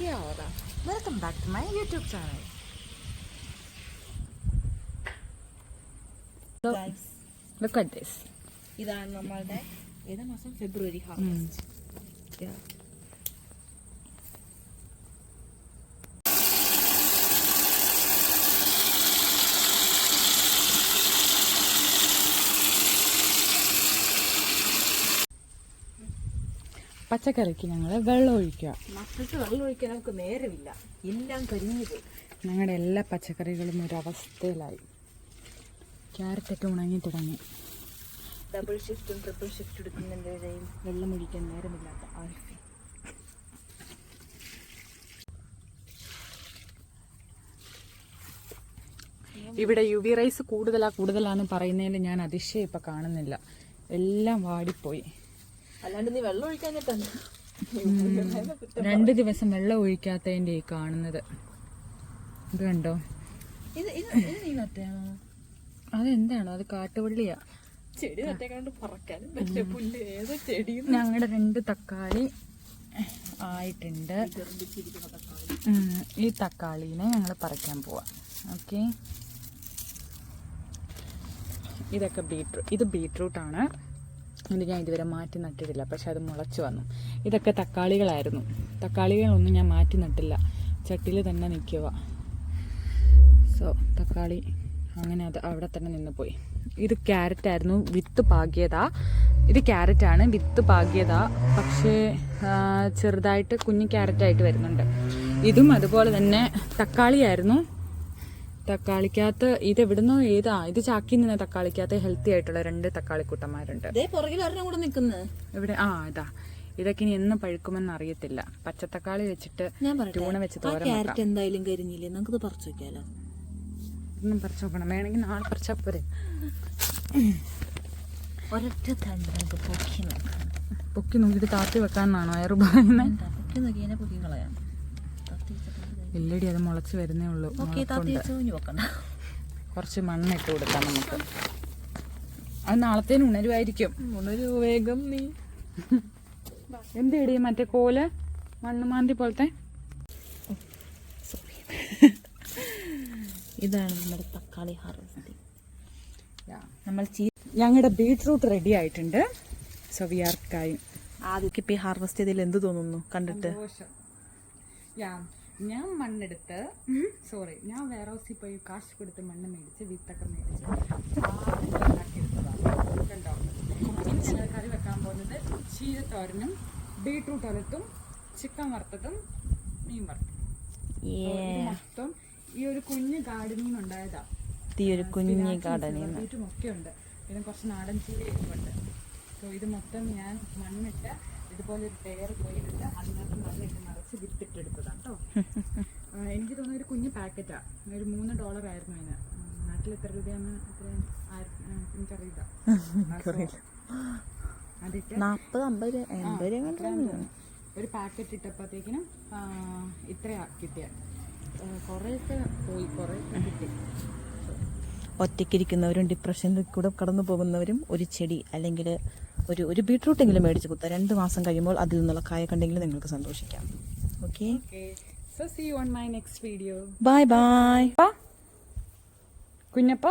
Welcome back to my YouTube channel. So, guys, look at this. ഇതാണ് നമ്മളുടെ ഏതാ മാസം ഫെബ്രുവരി ഹാർവെസ്റ്റ്. പച്ചക്കറിക്ക് ഞങ്ങൾ വെള്ളം ഒഴിക്കുക. മക്കൾക്ക് വെള്ളം ഒഴിക്കാൻ നമുക്ക് നേരമില്ല, എല്ലാം കരിഞ്ഞു പോയി. ഞങ്ങളുടെ എല്ലാ പച്ചക്കറികളും ഒരവസ്ഥയിലായി. ക്യാരറ്റൊക്കെ ഉണങ്ങി തുടങ്ങി. ഡബിൾ ഷിഫ്റ്റും ട്രിപ്പിൾ ഷിഫ്റ്റ് എടുക്കുന്നതിൻ്റെ ഇടയിൽ വെള്ളം ഒഴിക്കാൻ നേരമില്ലാത്ത ആൽഫി. ഇവിടെ UV റൈസ് കൂടുതലാന്ന് പറയുന്നതിൽ ഞാൻ അതിശയം ഇപ്പം കാണുന്നില്ല. എല്ലാം വാടിപ്പോയി. അല്ലാണ്ട് നീ വെള്ളം ഒഴിക്കാഞ്ഞിട്ടാണ് 2 ദിവസം വെള്ളം ഒഴിക്കാത്തതിൻ്റെ ഈ കാണുന്നത്. ഇത് കണ്ടോ? അതെന്താണോ? അത് കാട്ടുവള്ളിയാ. ചെടി നട്ടേക്കാണ്ട് പറക്കാനും പറ്റില്ല. പുല്ല് ഏതോ ചെടി. ഞങ്ങളുടെ 2 തക്കാളി ആയിട്ടുണ്ട്. ഈ തക്കാളീനെ ഞങ്ങൾ പറിക്കാൻ പോവാം. ഓക്കെ, ഇതൊക്കെ ഇത് ബീട്രൂട്ടാണ്. ഇത് ഞാൻ ഇതുവരെ മാറ്റി നട്ടിട്ടില്ല, പക്ഷെ അത് മുളച്ച് വന്നു. ഇതൊക്കെ തക്കാളികളായിരുന്നു. തക്കാളികളൊന്നും ഞാൻ മാറ്റി നട്ടില്ല, ചട്ടിയിൽ തന്നെ നിൽക്കുക. സോ തക്കാളി അങ്ങനെ അത് അവിടെ തന്നെ നിന്ന് പോയി. ഇത് ക്യാരറ്റായിരുന്നു, വിത്ത് പാകിയതാ. ഇത് ക്യാരറ്റാണ്, വിത്ത് പാകിയതാ. പക്ഷേ ചെറുതായിട്ട് കുഞ്ഞു ക്യാരറ്റായിട്ട് വരുന്നുണ്ട്. ഇതും അതുപോലെ തന്നെ തക്കാളിയായിരുന്നു. തക്കാളിക്കകത്ത് ഇത് എവിടുന്നോ ഇത് ചാക്കി നിന്ന് തക്കാളിക്കകത്ത് ഹെൽത്തി ആയിട്ടുള്ള 2 തക്കാളിക്കൂട്ടന്മാരുണ്ട്. ഇവിടെ ഇതാ. ഇതൊക്കെ ഇനി എന്ന് പഴുക്കുമെന്ന് അറിയത്തില്ല. പച്ചത്തക്കാളി വെച്ചിട്ട് ട്യൂണ വെച്ച് തോരൻ എന്തായാലും കരിഞ്ഞില്ലേ, നമുക്ക് പറിച്ചു വെക്കാലോ. ഇന്നും പറിച്ചു നോക്കണം. വേണമെങ്കിൽ നാളെ പറിച്ചാ പോരെ. ഒരൊറ്റ തണ്ട് നമുക്ക് പൊക്കി നോക്കിയിട്ട് താത്തി വെക്കാന്നാണോ അയറ് പറയുന്നത്? പൊക്കി നോക്കി പൊക്കി കളയാം. ഇല്ലടി, അത് മുളച്ച് വരുന്നേ ഉള്ളൂ. കുറച്ച് മണ്ണിട്ട് കൊടുക്കാം നമുക്ക്. അത് നാളത്തേന് ഉണരുമായിരിക്കും. ഉണരു വേഗം നീ. എന്തേടി മറ്റേ കോല് മണ്ണ് മാന്തി പോലത്തെ? ഇതാണ് നമ്മുടെ തക്കാളി ഹാർവെസ്റ്റ്. ഞങ്ങളുടെ ബീട്രൂട്ട് റെഡി ആയിട്ടുണ്ട്. സോ വി ആർ കായും. ആദ്യമൊക്കെ ഇപ്പം ഈ ഹാർവെസ്റ്റ് ചെയ്തതിൽ എന്ത് തോന്നുന്നു കണ്ടിട്ട്? ഞാൻ മണ്ണെടുത്ത് ഞാൻ വേറെ ഹൗസിൽ പോയി കാശ് കൊടുത്ത് മണ്ണ് മേടിച്ച് വിത്തൊക്കെ മേടിച്ച് കണ്ടോ. ഞങ്ങൾ കറി വെക്കാൻ പോകുന്നത് ചീരത്തോരനും ബീട്രൂട്ട് ഒലത്തും ചിക്കൻ വറുത്തതും മീൻ വറുത്തതും. മൊത്തം ഈ ഒരു കുഞ്ഞ് ഗാർഡനിൽ നിന്നുണ്ടായതാ. ബീറ്റും ഒക്കെ ഉണ്ട്. പിന്നെ കുറച്ച് നാടൻ ചീരയൊക്കെ ഉണ്ട്. സോ ഇത് മൊത്തം ഞാൻ മണ്ണിട്ട് ഇതുപോലെ ഒരു ടയർ പോയിട്ട് അതിനകത്ത് മണ്ണിട്ട് നിറച്ച് വിത്തിട്ടെടുത്തതാണ് കേട്ടോ. എനിക്ക് തോന്നുന്ന ഒരു കുഞ്ഞു പാക്കറ്റാ. ഒരു $3 ആയിരുന്നു അതിന്. നാട്ടിൽ എത്ര രൂപയാന്ന് എനിക്കറിയില്ല. അതിട്ട് 40-50 ഒരു പാക്കറ്റ് ഇട്ടപ്പോഴത്തേക്കിനും ഇത്രയാ കിട്ടിയ. കുറേയൊക്കെ പോയി, കുറേയൊക്കെ കിട്ടി. ഒറ്റയ്ക്കിരിക്കുന്നവരും ഡിപ്രഷനിൽ കൂടെ കടന്നു പോകുന്നവരും ഒരു ചെടി അല്ലെങ്കിൽ ഒരു ബീട്രൂട്ടെങ്കിലും മേടിച്ച് കുത്താം. 2 മാസം കഴിയുമ്പോൾ അതിൽ നിന്നുള്ള കായ കണ്ടെങ്കിലും നിങ്ങൾക്ക് സന്തോഷിക്കാം. Okay, so see you on my next video. Bye bye. Kunjappa